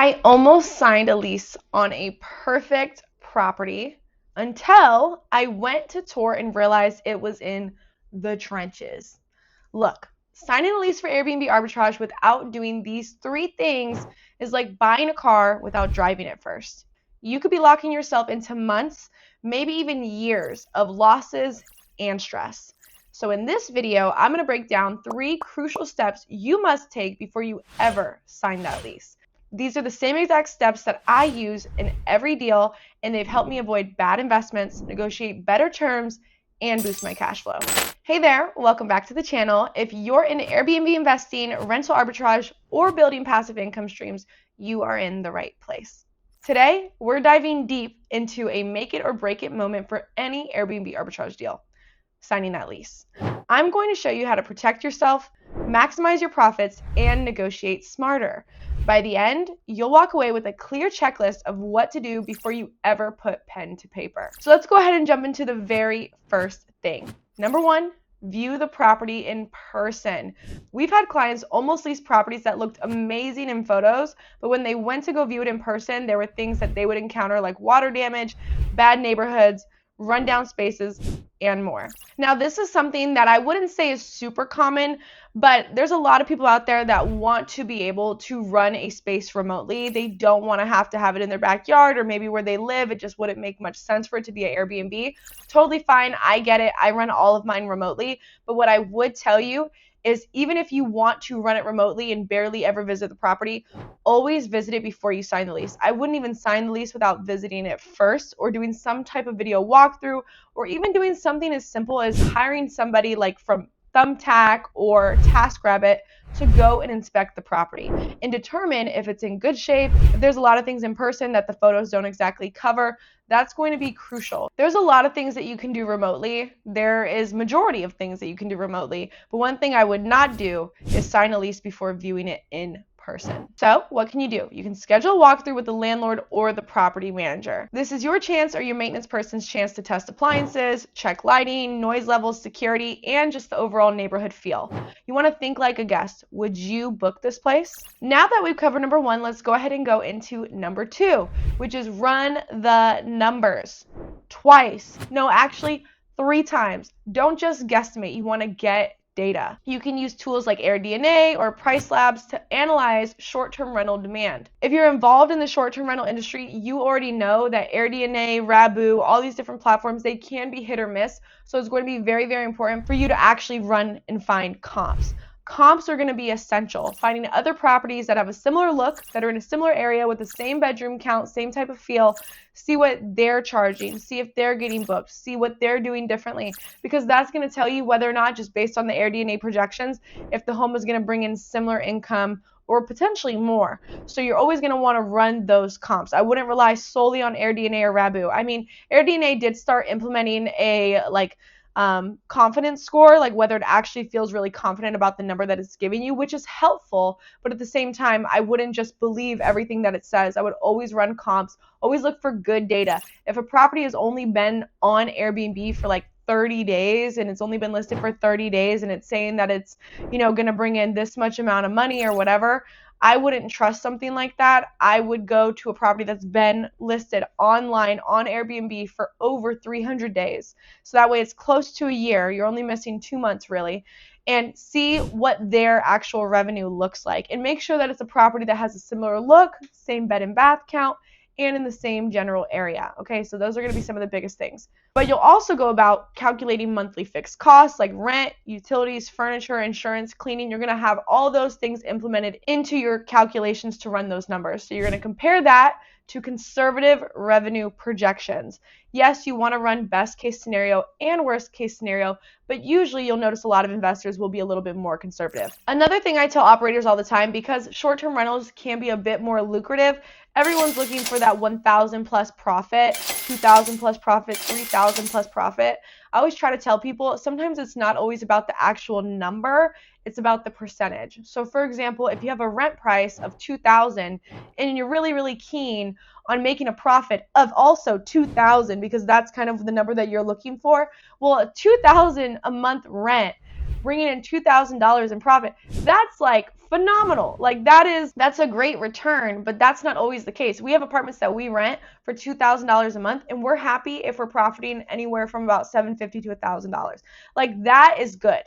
I almost signed a lease on a perfect property until I went to tour and realized it was in the trenches. Look, signing a lease for Airbnb Arbitrage without doing these 3 things is like buying a car without driving it first. You could be locking yourself into months, maybe even years of losses and stress. So in this video, I'm going to break down 3 crucial steps you must take before you ever sign that lease. These are the same exact steps that I use in every deal, and they've helped me avoid bad investments, negotiate better terms, and boost my cash flow. Hey there, welcome back to the channel. If you're into Airbnb investing, rental arbitrage, or building passive income streams, you are in the right place. Today, we're diving deep into a make it or break it moment for any Airbnb arbitrage deal, signing that lease. I'm going to show you how to protect yourself, maximize your profits, and negotiate smarter. By the end, you'll walk away with a clear checklist of what to do before you ever put pen to paper. So let's go ahead and jump into the very first thing. Number 1, view the property in person. We've had clients almost lease properties that looked amazing in photos, but when they went to go view it in person, there were things that they would encounter like water damage, bad neighborhoods, rundown spaces, and more. Now, this is something that I wouldn't say is super common, but there's a lot of people out there that want to be able to run a space remotely. They don't want to have it in their backyard or maybe where they live. It just wouldn't make much sense for it to be an Airbnb. Totally fine. I get it. I run all of mine remotely. But what I would tell you is even if you want to run it remotely and barely ever visit the property, always visit it before you sign the lease. I wouldn't even sign the lease without visiting it first or doing some type of video walkthrough or even doing something as simple as hiring somebody like from Thumbtack or TaskRabbit to go and inspect the property and determine if it's in good shape. If there's a lot of things in person that the photos don't exactly cover, that's going to be crucial. There's a lot of things that you can do remotely. There is majority of things that you can do remotely, but one thing I would not do is sign a lease before viewing it in person. So what can you do? You can schedule a walkthrough with the landlord or the property manager. This is your chance or your maintenance person's chance to test appliances, check lighting, noise levels, security, and just the overall neighborhood feel. You want to think like a guest. Would you book this place? Now that we've covered number 1, let's go ahead and go into number 2, which is run the numbers. Twice. No, actually 3 times. Don't just guesstimate. You want to get data. You can use tools like AirDNA or Price Labs to analyze short-term rental demand. If you're involved in the short-term rental industry, you already know that AirDNA, Rabu, all these different platforms, they can be hit or miss. So it's going to be very, very important for you to actually run and find comps. Comps are going to be essential. Finding other properties that have a similar look, that are in a similar area with the same bedroom count, same type of feel, see what they're charging, see if they're getting booked, see what they're doing differently, because that's going to tell you whether or not, just based on the AirDNA projections, if the home is going to bring in similar income or potentially more. So you're always going to want to run those comps. I wouldn't rely solely on AirDNA or Rabu. I mean, AirDNA did start implementing a confidence score, like whether it actually feels really confident about the number that it's giving you, which is helpful. But at the same time, I wouldn't just believe everything that it says. I would always run comps, always look for good data. If a property has only been on Airbnb for like 30 days and it's only been listed for 30 days and it's saying that it's, going to bring in this much amount of money or whatever, I wouldn't trust something like that. I would go to a property that's been listed online on Airbnb for over 300 days. So that way it's close to a year. You're only missing 2 months really. And see what their actual revenue looks like. And make sure that it's a property that has a similar look, same bed and bath count, and in the same general area. Okay, so those are going to be some of the biggest things. But you'll also go about calculating monthly fixed costs like rent, utilities, furniture, insurance, cleaning. You're going to have all those things implemented into your calculations to run those numbers. So you're going to compare that to conservative revenue projections. Yes, you want to run best case scenario and worst case scenario, but usually you'll notice a lot of investors will be a little bit more conservative. Another thing I tell operators all the time, because short-term rentals can be a bit more lucrative, everyone's looking for that 1,000 plus profit, 2,000 plus profit, 3,000 plus profit. I always try to tell people sometimes it's not always about the actual number, it's about the percentage. So for example, if you have a rent price of 2,000 and you're really, really keen on making a profit of also 2,000 because that's kind of the number that you're looking for, well, a 2,000 a month rent bringing in $2,000 in profit, that's like phenomenal. Like that's a great return, but that's not always the case. We have apartments that we rent for $2,000 a month, and we're happy if we're profiting anywhere from about $750 to $1,000. Like that is good.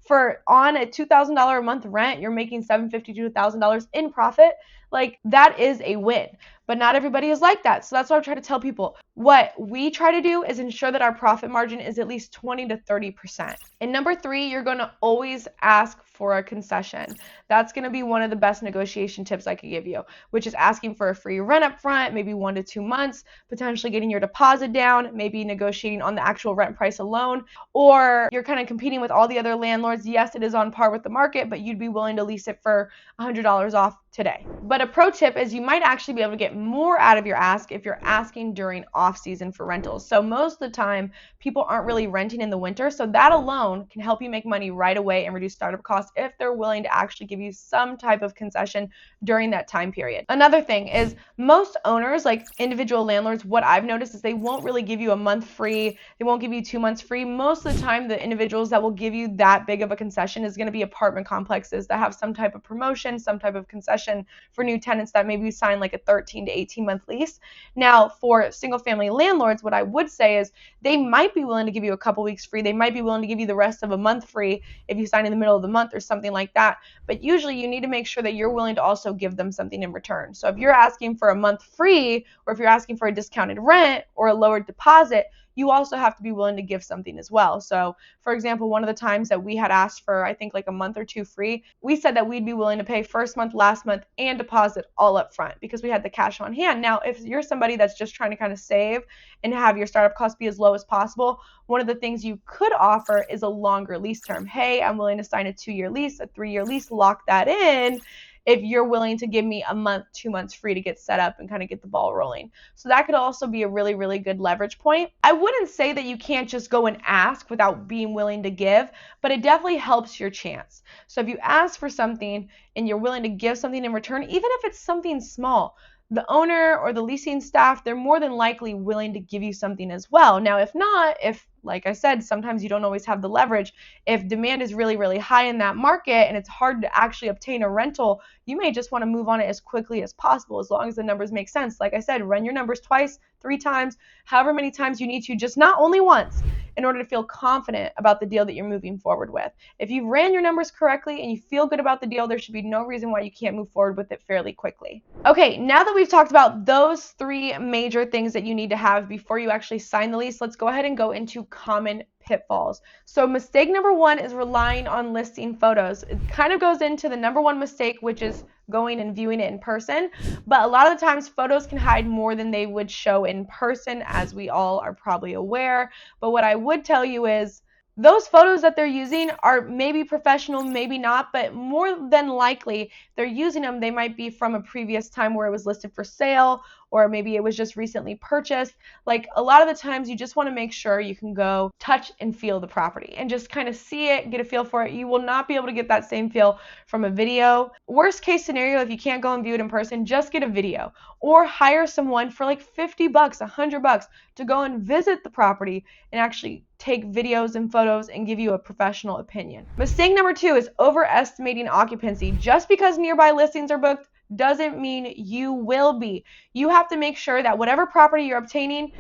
For on a $2,000 a month rent, you're making $750 to $1,000 in profit. Like that is a win. But not everybody is like that. So that's what I try to tell people. What we try to do is ensure that our profit margin is at least 20 to 30%. And number 3, you're going to always ask for a concession. That's going to be one of the best negotiation tips I could give you, which is asking for a free rent up front, maybe 1 to 2 months, potentially getting your deposit down, maybe negotiating on the actual rent price alone, or you're kind of competing with all the other landlords. Yes, it is on par with the market, but you'd be willing to lease it for $100 off today. But a pro tip is you might actually be able to get more out of your ask if you're asking during off season for rentals. So most of the time, people aren't really renting in the winter, so that alone can help you make money right away and reduce startup costs if they're willing to actually give you some type of concession during that time period. Another thing is most owners, like individual landlords, what I've noticed is they won't really give you a month free, they won't give you 2 months free. Most of the time, the individuals that will give you that big of a concession is going to be apartment complexes that have some type of promotion, some type of concession for new tenants that maybe sign like a 13 to 18 month lease. Now, for single family landlords, what I would say is they might be willing to give you a couple weeks free. They might be willing to give you the rest of a month free if you sign in the middle of the month or something like that. But usually you need to make sure that you're willing to also give them something in return. So if you're asking for a month free, or if you're asking for a discounted rent or a lowered deposit, you also have to be willing to give something as well. So for example, one of the times that we had asked for, I think like a month or 2 free, we said that we'd be willing to pay first month, last month, and deposit all up front because we had the cash on hand. Now, if you're somebody that's just trying to kind of save and have your startup costs be as low as possible, one of the things you could offer is a longer lease term. Hey, I'm willing to sign a 2-year lease, a 3-year lease, lock that in, if you're willing to give me a month, 2 months free to get set up and kind of get the ball rolling. So that could also be a really, really good leverage point. I wouldn't say that you can't just go and ask without being willing to give, but it definitely helps your chance. So if you ask for something and you're willing to give something in return, even if it's something small, the owner or the leasing staff, they're more than likely willing to give you something as well. Now, if not, like I said, sometimes you don't always have the leverage. If demand is really, really high in that market and it's hard to actually obtain a rental, you may just want to move on it as quickly as possible, as long as the numbers make sense. Like I said, run your numbers twice, 3 times, however many times you need to, just not only once, in order to feel confident about the deal that you're moving forward with. If you ran your numbers correctly and you feel good about the deal, there should be no reason why you can't move forward with it fairly quickly. Okay, now that we've talked about those 3 major things that you need to have before you actually sign the lease, let's go ahead and go into common pitfalls. So mistake number 1 is relying on listing photos. It kind of goes into the number 1 mistake, which is going and viewing it in person. But a lot of the times photos can hide more than they would show in person, as we all are probably aware. But what I would tell you is those photos that they're using are maybe professional, maybe not, but more than likely they're using them. They might be from a previous time where it was listed for sale, or maybe it was just recently purchased. Like a lot of the times you just want to make sure you can go touch and feel the property and just kind of see it, get a feel for it. You will not be able to get that same feel from a video. Worst case scenario, if you can't go and view it in person, just get a video or hire someone for like $50, $100 to go and visit the property and actually take videos and photos and give you a professional opinion. Mistake number 2 is overestimating occupancy. Just because nearby listings are booked doesn't mean you will be. You have to make sure that whatever property you're obtaining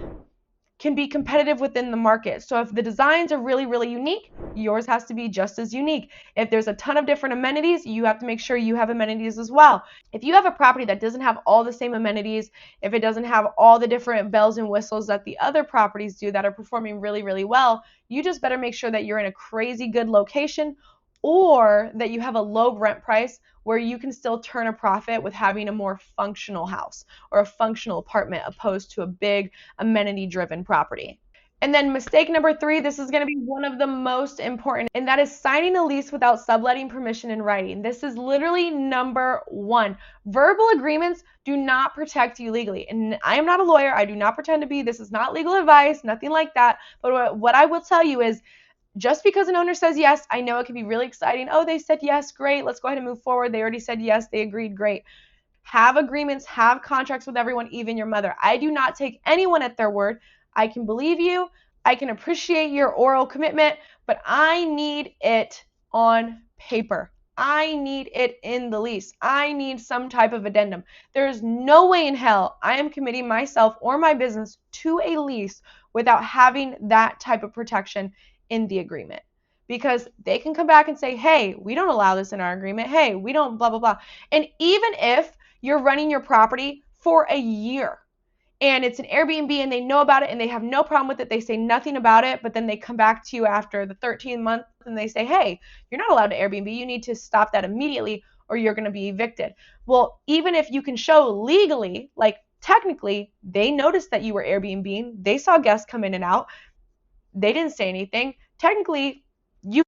can be competitive within the market. So if the designs are really, really unique, yours has to be just as unique. If there's a ton of different amenities, you have to make sure you have amenities as well. If you have a property that doesn't have all the same amenities, if it doesn't have all the different bells and whistles that the other properties do that are performing really, really well, you just better make sure that you're in a crazy good location, or that you have a low rent price where you can still turn a profit with having a more functional house or a functional apartment opposed to a big amenity-driven property. And then mistake number 3, this is going to be one of the most important, and that is signing a lease without subletting permission in writing. This is literally number 1. Verbal agreements do not protect you legally. And I am not a lawyer. I do not pretend to be. This is not legal advice, nothing like that. But what I will tell you is, just because an owner says yes, I know it can be really exciting. Oh, they said yes, great, let's go ahead and move forward. They already said yes, they agreed, great. Have agreements, have contracts with everyone, even your mother. I do not take anyone at their word. I can believe you, I can appreciate your oral commitment, but I need it on paper. I need it in the lease. I need some type of addendum. There is no way in hell I am committing myself or my business to a lease without having that type of protection in the agreement. Because they can come back and say, hey, we don't allow this in our agreement. Hey, we don't blah, blah, blah. And even if you're running your property for a year and it's an Airbnb and they know about it and they have no problem with it, they say nothing about it, but then they come back to you after the 13th month and they say, hey, you're not allowed to Airbnb. You need to stop that immediately or you're going to be evicted. Well, even if you can show legally, like technically, they noticed that you were Airbnb, they saw guests come in and out, they didn't say anything. Technically, you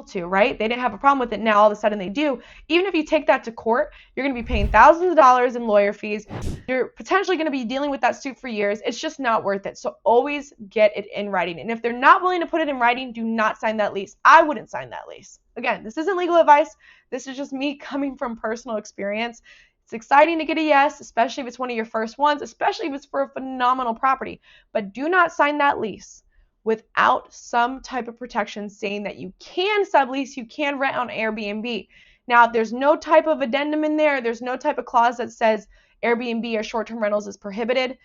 to, right? They didn't have a problem with it. Now all of a sudden they do. Even if you take that to court, you're going to be paying thousands of dollars in lawyer fees. You're potentially going to be dealing with that suit for years. It's just not worth it. So always get it in writing. And if they're not willing to put it in writing, do not sign that lease. I wouldn't sign that lease. Again, this isn't legal advice. This is just me coming from personal experience. It's exciting to get a yes, especially if it's one of your first ones, especially if it's for a phenomenal property. But do not sign that lease without some type of protection saying that you can sublease, you can rent on Airbnb. Now, if there's no type of addendum in there, there's no type of clause that says Airbnb or short-term rentals is prohibited,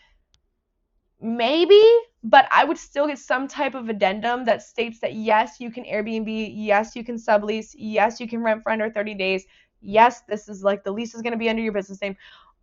maybe, but I would still get some type of addendum that states that yes, you can Airbnb, yes, you can sublease, yes, you can rent for under 30 days, yes, this is like the lease is going to be under your business name,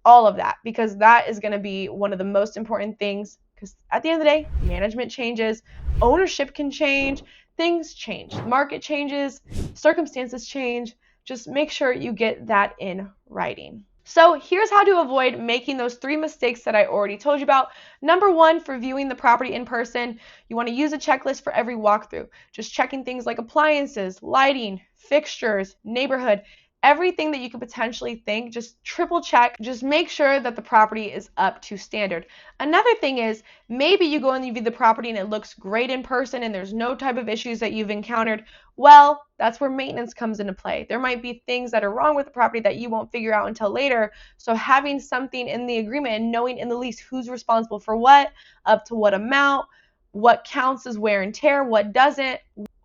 all of that, because that is going to be one of the most important things. Because at the end of the day, management changes, ownership can change, things change, the market changes, circumstances change. Just make sure you get that in writing. So here's how to avoid making those 3 mistakes that I already told you about. Number 1, for viewing the property in person, you want to use a checklist for every walkthrough. Just checking things like appliances, lighting, fixtures, neighborhood, everything that you could potentially think, just triple check, just make sure that the property is up to standard. Another thing is, maybe you go and you view the property and it looks great in person and there's no type of issues that you've encountered. Well, that's where maintenance comes into play. There might be things that are wrong with the property that you won't figure out until later. So having something in the agreement and knowing in the lease who's responsible for what, up to what amount, what counts as wear and tear, what doesn't,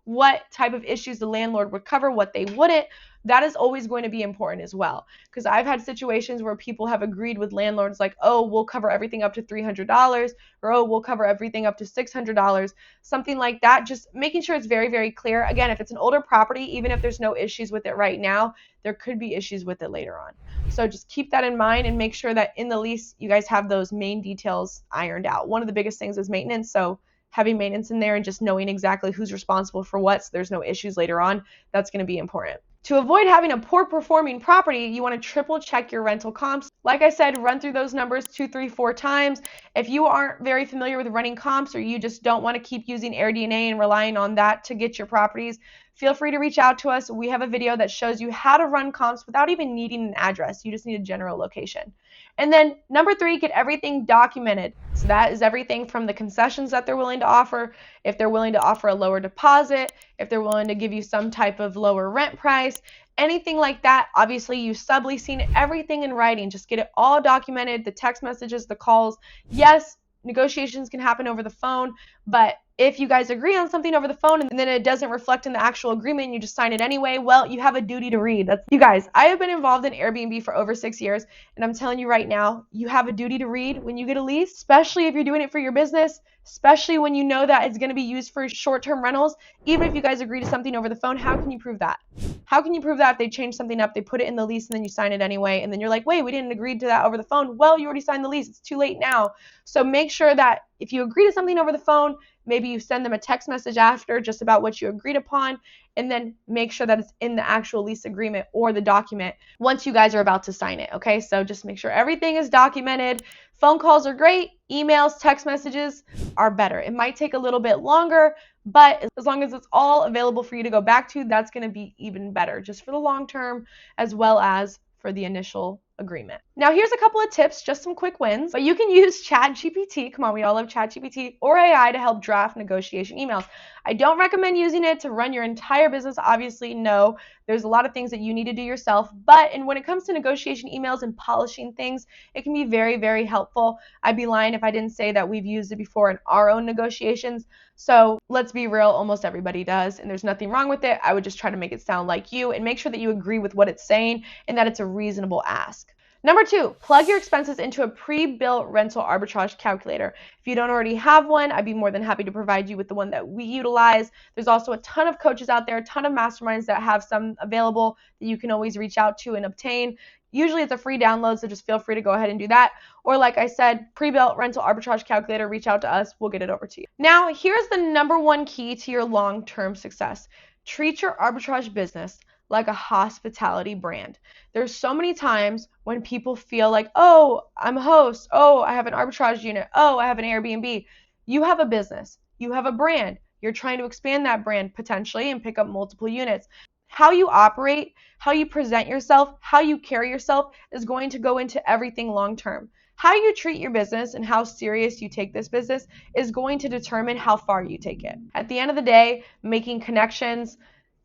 what type of issues the landlord would cover, what they wouldn't, that is always going to be important as well. Because I've had situations where people have agreed with landlords like, oh, we'll cover everything up to $300, or oh, we'll cover everything up to $600, something like that. Just making sure it's very, very clear. Again, if it's an older property, even if there's no issues with it right now, there could be issues with it later on. So just keep that in mind and make sure that in the lease, you guys have those main details ironed out. One of the biggest things is maintenance. So having maintenance in there and just knowing exactly who's responsible for what so there's no issues later on, that's going to be important. To avoid having a poor performing property, you want to triple check your rental comps. Like I said, run through those numbers 2, 3, 4 times. If you aren't very familiar with running comps or you just don't want to keep using AirDNA and relying on that to get your properties, feel free to reach out to us. We have a video that shows you how to run comps without even needing an address. You just need a general location. And then number 3, get everything documented. So that is everything from the concessions that they're willing to offer, if they're willing to offer a lower deposit, if they're willing to give you some type of lower rent price, anything like that. Obviously, you subleasing, everything in writing. Just get it all documented, the text messages, the calls. Yes, negotiations can happen over the phone, but if you guys agree on something over the phone and then it doesn't reflect in the actual agreement and you just sign it anyway, well, you have a duty to read. You guys, I have been involved in Airbnb for over 6 years, and I'm telling you right now, you have a duty to read when you get a lease, especially if you're doing it for your business, especially when you know that it's going to be used for short-term rentals. Even if you guys agree to something over the phone, how can you prove that? How can you prove that if they change something up, they put it in the lease, and then you sign it anyway, and then you're like, wait, we didn't agree to that over the phone. Well, you already signed the lease. It's too late now. So make sure that if you agree to something over the phone, maybe you send them a text message after just about what you agreed upon, and then make sure that it's in the actual lease agreement or the document once you guys are about to sign it, okay? So just make sure everything is documented. Phone calls are great. Emails, text messages are better. It might take a little bit longer, but as long as it's all available for you to go back to, that's going to be even better, just for the long term as well as for the initial agreement. Now here's a couple of tips, just some quick wins, but you can use ChatGPT, come on, we all love ChatGPT, or AI to help draft negotiation emails. I don't recommend using it to run your entire business. Obviously, no. There's a lot of things that you need to do yourself. But when it comes to negotiation emails and polishing things, it can be very, very helpful. I'd be lying if I didn't say that we've used it before in our own negotiations. So let's be real, almost everybody does, and there's nothing wrong with it. I would just try to make it sound like you and make sure that you agree with what it's saying and that it's a reasonable ask. Number 2, plug your expenses into a pre-built rental arbitrage calculator. If you don't already have one, I'd be more than happy to provide you with the one that we utilize. There's also a ton of coaches out there, a ton of masterminds that have some available that you can always reach out to and obtain. Usually it's a free download, so just feel free to go ahead and do that. Or like I said, pre-built rental arbitrage calculator, reach out to us, we'll get it over to you. Now, here's the number 1 key to your long-term success. Treat your arbitrage business like a hospitality brand. There's so many times when people feel like, oh, I'm a host. Oh, I have an arbitrage unit. Oh, I have an Airbnb. You have a business. You have a brand. You're trying to expand that brand potentially and pick up multiple units. How you operate, how you present yourself, how you carry yourself is going to go into everything long term. How you treat your business and how serious you take this business is going to determine how far you take it. At the end of the day, making connections,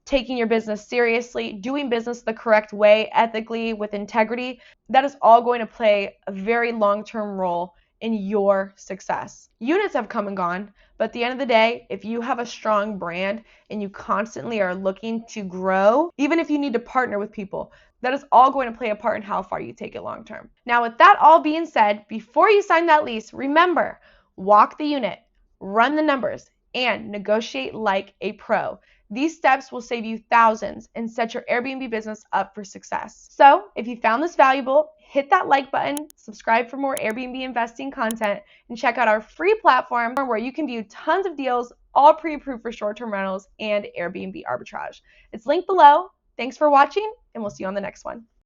taking your business seriously, doing business the correct way, ethically, with integrity, that is all going to play a very long-term role in your success. Units have come and gone, but at the end of the day, if you have a strong brand and you constantly are looking to grow, even if you need to partner with people, that is all going to play a part in how far you take it long term. Now, with that all being said, before you sign that lease, remember, walk the unit, run the numbers, and negotiate like a pro. These steps will save you thousands and set your Airbnb business up for success. So if you found this valuable, hit that like button, subscribe for more Airbnb investing content, and check out our free platform where you can view tons of deals, all pre-approved for short-term rentals and Airbnb arbitrage. It's linked below. Thanks for watching, and we'll see you on the next one.